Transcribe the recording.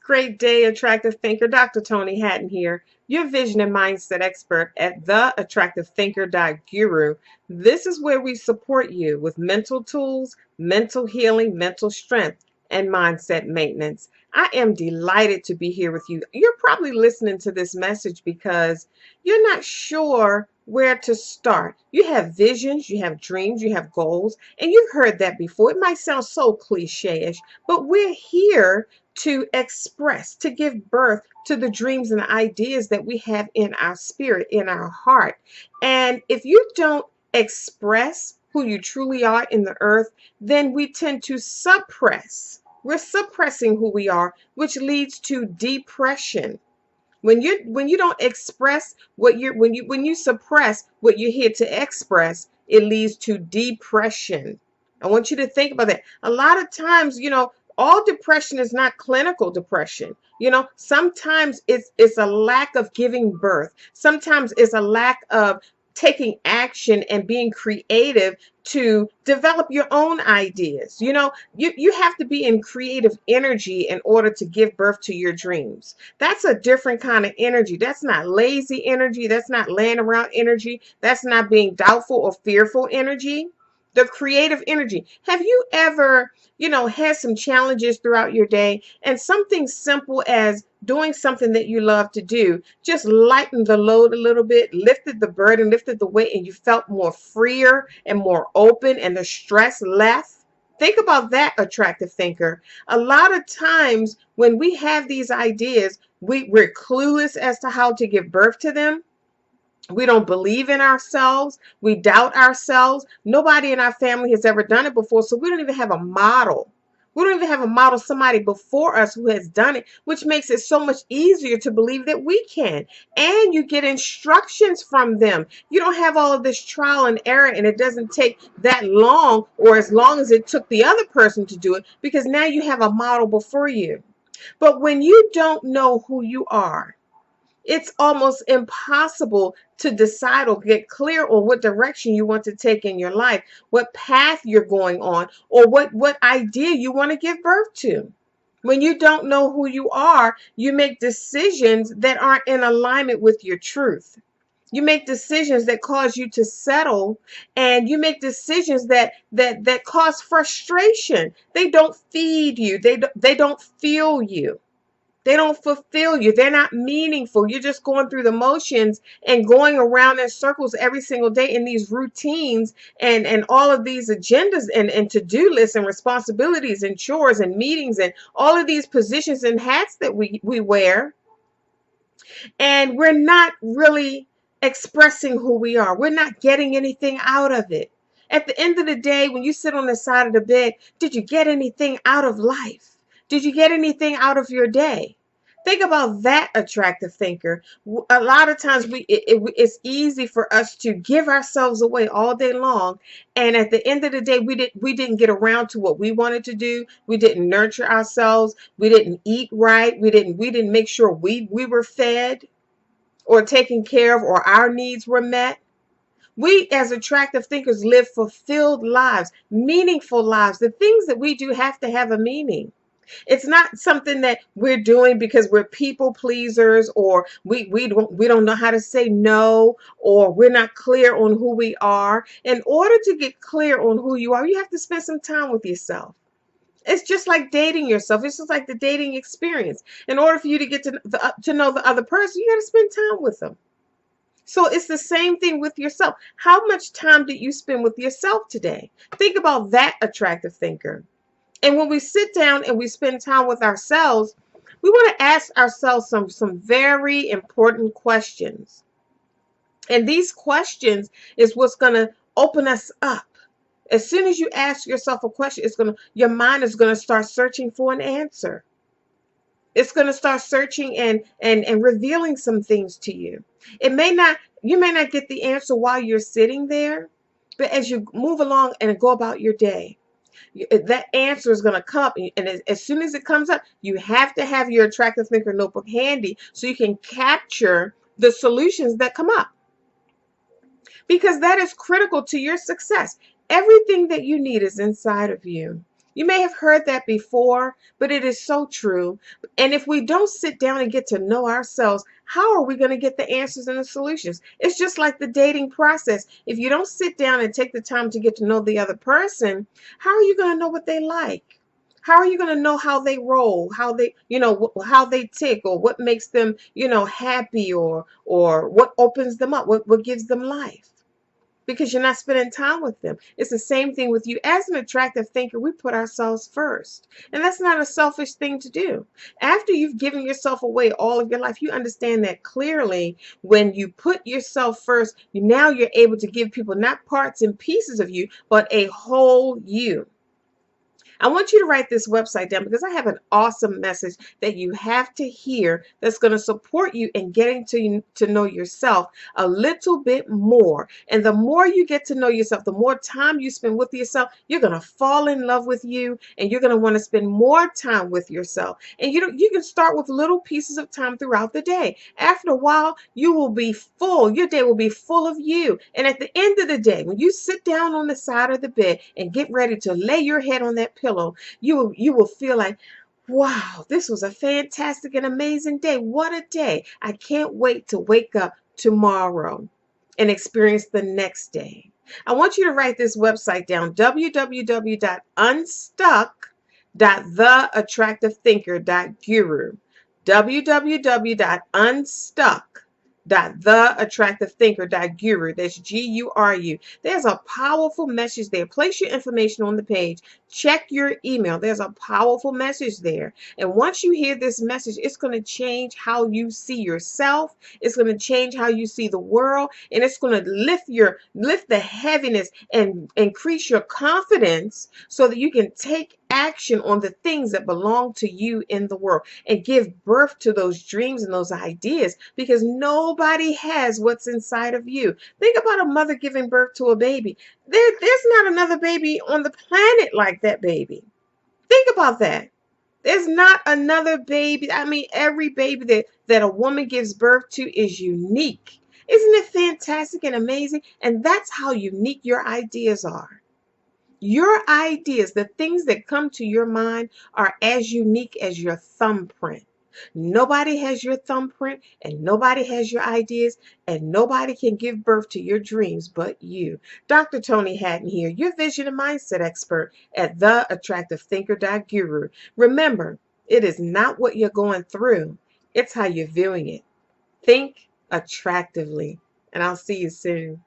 Great day, attractive thinker. Dr. Toni Hatton here, your vision and mindset expert at theattractivethinker.guru. This is where we support you with mental tools, mental healing, mental strength, and mindset maintenance. I am delighted to be here with you. You're probably listening to this message because you're not sure where to start. You have visions, you have dreams, you have goals, and you've heard that before. It might sound so cliche-ish, but we're here to express, to give birth to the dreams and the ideas that we have in our spirit, in our heart. And if you don't express who you truly are in the earth, then we tend to suppress. We're suppressing who we are, which leads to depression. When you don't express what you're when you suppress what you're here to express, it leads to depression. I want you to think about that. A lot of times, all depression is not clinical depression. Sometimes it's a lack of giving birth. Sometimes it's a lack of taking action and being creative to develop your own ideas. You have to be in creative energy in order to give birth to your dreams. That's a different kind of energy. That's not lazy energy. That's not laying around energy. That's not being doubtful or fearful energy. The creative energy. Have you ever, had some challenges throughout your day, and something simple as doing something that you love to do just lightened the load a little bit, lifted the burden, lifted the weight, and you felt more freer and more open, and the stress left? Think about that, attractive thinker. A lot of times when we have these ideas, we're clueless as to how to give birth to them. We don't believe in ourselves. We doubt ourselves. Nobody in our family has ever done it before, so we don't even have a model. We don't even have a model, somebody before us who has done it, which makes it so much easier to believe that we can. And you get instructions from them. You don't have all of this trial and error, and it doesn't take that long or as long as it took the other person to do it, because now you have a model before you. But when you don't know who you are, it's almost impossible to decide or get clear on what direction you want to take in your life, what path you're going on, or what idea you want to give birth to. When you don't know who you are, you make decisions that aren't in alignment with your truth. You make decisions that cause you to settle, and you make decisions that cause frustration. They don't feed you. They don't fuel you. They don't fulfill you. They're not meaningful. You're just going through the motions and going around in circles every single day in these routines and all of these agendas and to-do lists and responsibilities and chores and meetings and all of these positions and hats that we wear. And we're not really expressing who we are. We're not getting anything out of it. At the end of the day, when you sit on the side of the bed, did you get anything out of life? Did you get anything out of your day? Think about that, attractive thinker. A lot of times it's easy for us to give ourselves away all day long, and at the end of the day, we didn't get around to what we wanted to do. We didn't nurture ourselves. We didn't eat right. We didn't make sure we were fed or taken care of, or our needs were met. We as attractive thinkers live fulfilled lives, meaningful lives. The things that we do have to have a meaning. It's not something that we're doing because we're people pleasers, or we don't know how to say no, or we're not clear on who we are. In order to get clear on who you are, you have to spend some time with yourself. It's just like dating yourself. It's just like the dating experience. In order for you to get to know the other person, you got to spend time with them. So it's the same thing with yourself. How much time did you spend with yourself today? Think about that, attractive thinker. And when we sit down and we spend time with ourselves, we want to ask ourselves some very important questions. And these questions is what's going to open us up. As soon as you ask yourself a question, your mind is going to start searching for an answer. It's going to start searching and revealing some things to you. You may not get the answer while you're sitting there, but as you move along and go about your day, that answer is going to come up, and as soon as it comes up, you have to have your attractive thinker notebook handy so you can capture the solutions that come up, because that is critical to your success. Everything that you need is inside of you. You may have heard that before, but it is so true. And if we don't sit down and get to know ourselves, how are we going to get the answers and the solutions? It's just like the dating process. If you don't sit down and take the time to get to know the other person, how are you going to know what they like? How are you going to know how they roll, how they, how they tick, or what makes them, happy, or what opens them up, what gives them life? Because you're not spending time with them. It's the same thing with you. As an attractive thinker, we put ourselves first. And that's not a selfish thing to do. After you've given yourself away all of your life, you understand that clearly when you put yourself first, now you're able to give people not parts and pieces of you, but a whole you. I want you to write this website down because I have an awesome message that you have to hear that's going to support you in getting to know yourself a little bit more. And the more you get to know yourself, the more time you spend with yourself, you're going to fall in love with you, and you're going to want to spend more time with yourself. And you can start with little pieces of time throughout the day. After a while, you will be full. Your day will be full of you. And at the end of the day, when you sit down on the side of the bed and get ready to lay your head on that pillow, you will feel like, wow, this was a fantastic and amazing day. What a day. I can't wait to wake up tomorrow and experience the next day. I want you to write this website down, www.unstuck.theattractivethinker.guru. www.unstuck.theattractivethinker.guru. That's GURU. There's a powerful message there. Place your information on the page. Check your email. There's a powerful message there. And once you hear this message, it's going to change how you see yourself. It's going to change how you see the world. And it's going to lift the heaviness and increase your confidence so that you can take action on the things that belong to you in the world and give birth to those dreams and those ideas, because nobody has what's inside of you. Think about a mother giving birth to a baby. There's not another baby on the planet like that baby. Think about that. There's not another baby. I mean, every baby that a woman gives birth to is unique. Isn't it fantastic and amazing? And that's how unique your ideas are. Your ideas, the things that come to your mind, are as unique as your thumbprint. Nobody has your thumbprint, and nobody has your ideas, and nobody can give birth to your dreams but you. Dr. Toni Hatton here, your vision and mindset expert at theattractivethinker.guru. Remember, it is not what you're going through, it's how you're viewing it. Think attractively, and I'll see you soon.